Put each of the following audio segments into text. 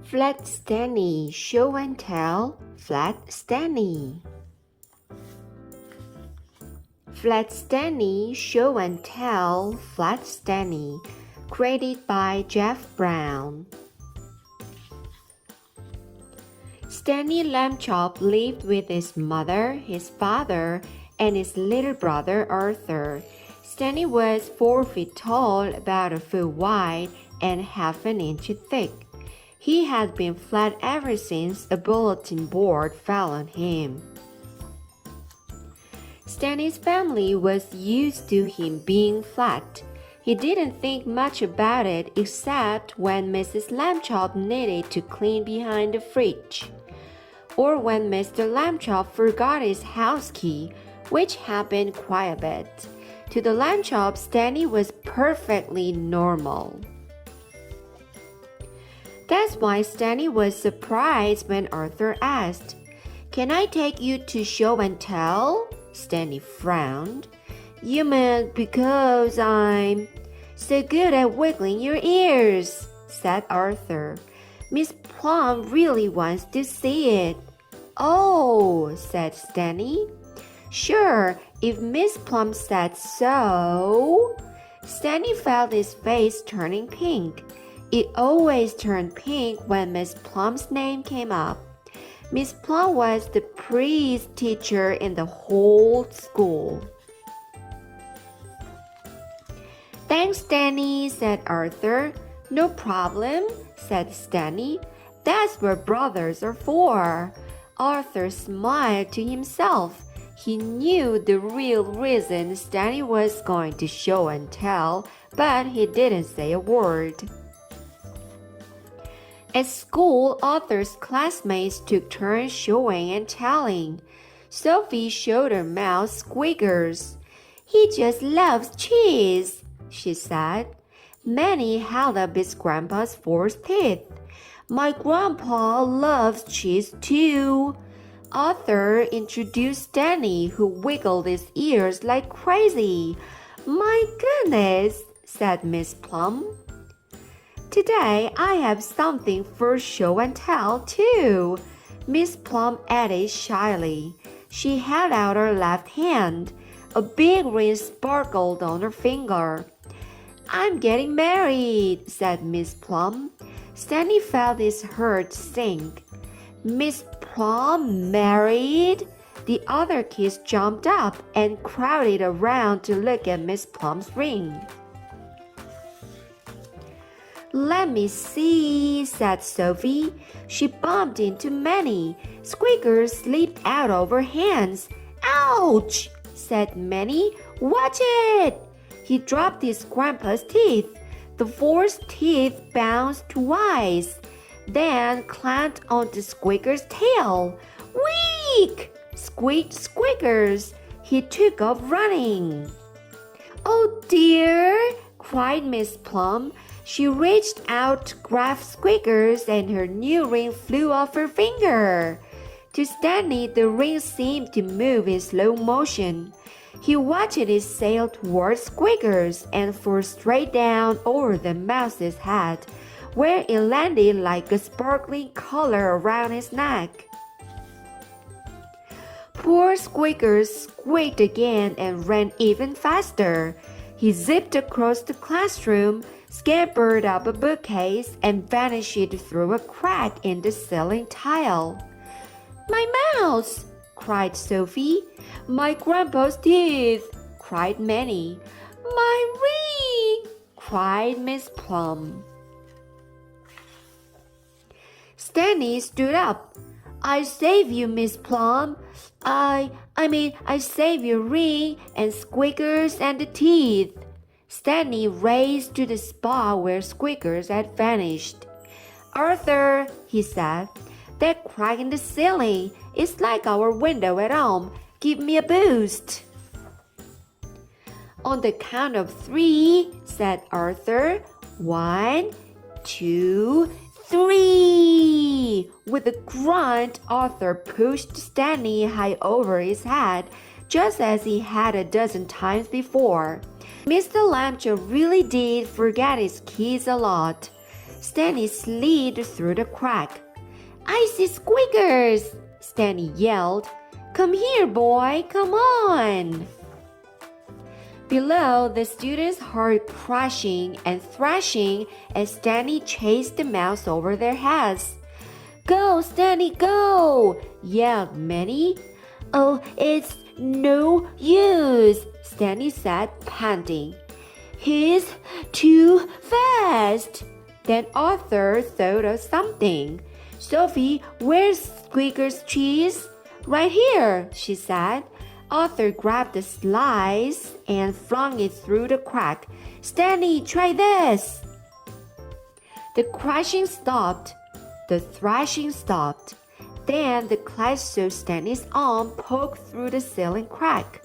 Flat Stanley, show and tell, Flat Stanley. Flat Stanley, show and tell, Flat Stanley. Created by Jeff Brown. Stanley Lambchop lived with his mother, his father, and his little brother Arthur. Stanley was 4 feet tall, about a foot wide, and half an inch thick. He had been flat ever since a bulletin board fell on him. Stanley's family was used to him being flat. He didn't think much about it except when Mrs. Lambchop needed to clean behind the fridge, or when Mr. Lambchop forgot his house key, which happened quite a bit. To the Lambchop, Stanley was perfectly normal. That's why Stanley was surprised when Arthur asked, "Can I take you to show and tell?" Stanley frowned. "You mean because I'm so good at wiggling your ears," said Arthur. "Miss Plum really wants to see it." "Oh," said Stanley. "Sure, if Miss Plum said so." Stanley felt his face turning pink. It always turned pink when Miss Plum's name came up. Miss Plum was the prettiest teacher in the whole school. "Thanks, Stanley," said Arthur. "No problem," said Stanley. "That's what brothers are for." Arthur smiled to himself. He knew the real reason Stanley was going to show and tell, but he didn't say a word. At school, Arthur's classmates took turns showing and telling. Sophie showed her mouse Squeakers. "He just loves cheese," she said. Manny held up his grandpa's 4 teeth. "My grandpa loves cheese too." Arthur introduced Stanley, who wiggled his ears like crazy. "My goodness," said Miss Plum. "Today I have something for show and tell too," Miss Plum added shyly. She held out her left hand. A big ring sparkled on her finger. "I'm getting married," said Miss Plum. Stanley felt his heart sink. "Miss Plum married?" The other kids jumped up and crowded around to look at Miss Plum's ring. "Let me see," said Sophie. She bumped into Manny. Squeakers slipped out of her hands. "Ouch!" said Manny. "Watch it!" He dropped his grandpa's teeth. The 4th teeth bounced twice, then clamped onto Squeakers' tail. "Weak!" squeaked Squeakers. He took off running. "Oh dear!" cried Miss Plum. She reached out to grab Squeakers and her new ring flew off her finger. To Stanley, the ring seemed to move in slow motion. He watched it sail towards Squeakers and fall straight down over the mouse's head, where it landed like a sparkling collar around his neck. Poor Squeakers squeaked again and ran even faster. He zipped across the classroom, scampered up a bookcase, and vanished through a crack in the ceiling tile. "My mouse!" cried Sophie. "My grandpa's teeth!" cried Manny. "My ring!" cried Miss Plum. Stanley stood up. "I save you, Miss Plum. I save your ring and Squeakers and the teeth." Stanley raced to the spot where Squeakers had vanished. "Arthur," he said, "that crack in the ceiling is like our window at home. Give me a boost." "On the count of 3, said Arthur. 1, 2, 3. With a grunt, Arthur pushed Stanley high over his head, just as he had a dozen times before. Mr. Lambchop really did forget his keys a lot. Stanley slid through the crack. "Icy squeakers!" Stanley yelled. "Come here, boy, come on!" Below, the students heard crashing and thrashing as Stanley chased the mouse over their heads. "Go, Stanley, go!" yelled many. "Oh, it's no use," Stanley said, panting. "He's too fast." Then Arthur thought of something. "Sophie, where's Squeaker's cheese?" "Right here," she said. Arthur grabbed the slice and flung it through the crack. "Stanley, try this." The crashing stopped. The thrashing stopped. Then the class saw Stanley's arm poke through the ceiling crack.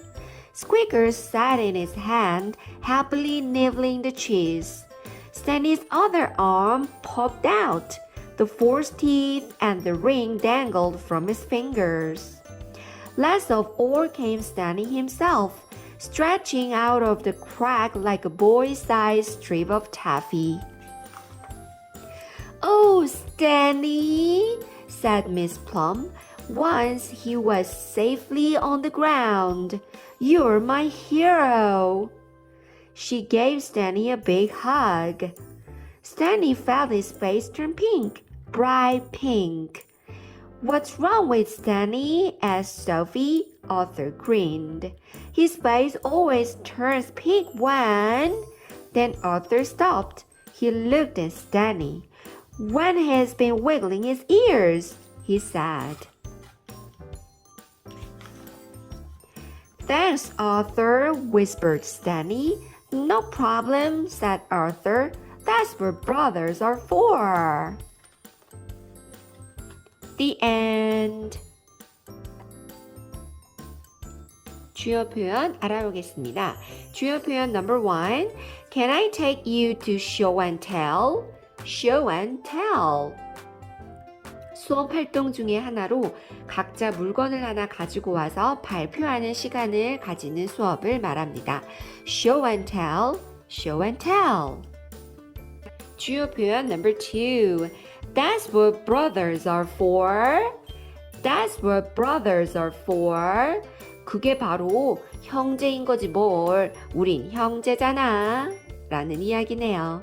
Squeaker sat in his hand, happily nibbling the cheese. Stanley's other arm popped out. The false teeth and the ring dangled from his fingers. Last of all came Stanley himself, stretching out of the crack like a boy-sized strip of taffy. "Oh, Stanley," said Miss Plum, once he was safely on the ground. "You're my hero." She gave Stanley a big hug. Stanley felt his face turn pink, bright pink. "What's wrong with Stanley?" asked Sophie. Arthur grinned. "His face always turns pink when…" Then Arthur stopped. He looked at Stanley. "When he's been wiggling his ears," he said. "Thanks, Arthur," whispered Stanley. "No problem," said Arthur. "That's what brothers are for." The end. 주요 표현 알아보겠습니다. 주요 표현 number 1. Can I take you to show and tell? Show and tell. 수업 활동 중에 하나로 각자 물건을 하나 가지고 와서 발표하는 시간을 가지는 수업을 말합니다. Show and tell, show and tell. 주요 표현 number 2. That's what brothers are for. That's what brothers are for. 그게 바로 형제인 거지 뭘. 우린 형제잖아. 라는 이야기네요.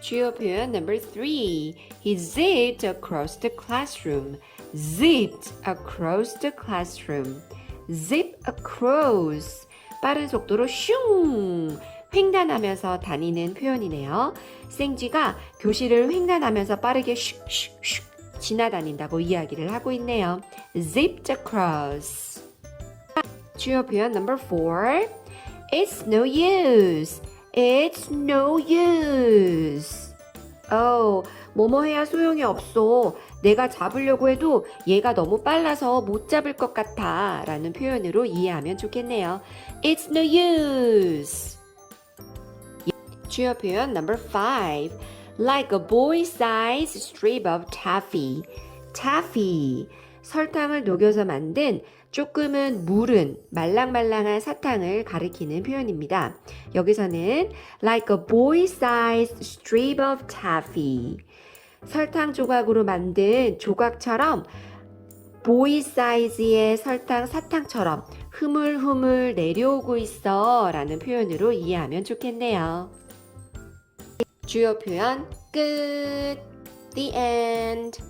주요 표현 number 3. He zipped across the classroom. Zipped across the classroom. Zip across. 빠른 속도로 슝. 횡단하면서 다니는 표현이네요. 생쥐가 교실을 횡단하면서 빠르게 슉슉슉 지나다닌다고 이야기를 하고 있네요. Zipped across. 주요 표현 number 4. It's no use. It's no use. 뭐뭐 해야 소용이 없어. 내가 잡으려고 해도 얘가 너무 빨라서 못 잡을 것 같아. 라는 표현으로 이해하면 좋겠네요. It's no use. 주요 표현 number 5. Like a boy-sized strip of taffy. Taffy. 설탕을 녹여서 만든 조금은 무른 말랑말랑한 사탕을 가리키는 표현입니다. 여기서는 like a boy-sized strip of taffy. 설탕 조각으로 만든 조각처럼 보이 사이즈의 설탕 사탕처럼 흐물흐물 내려오고 있어 라는 표현으로 이해하면 좋겠네요. 주요 표현 끝. The end.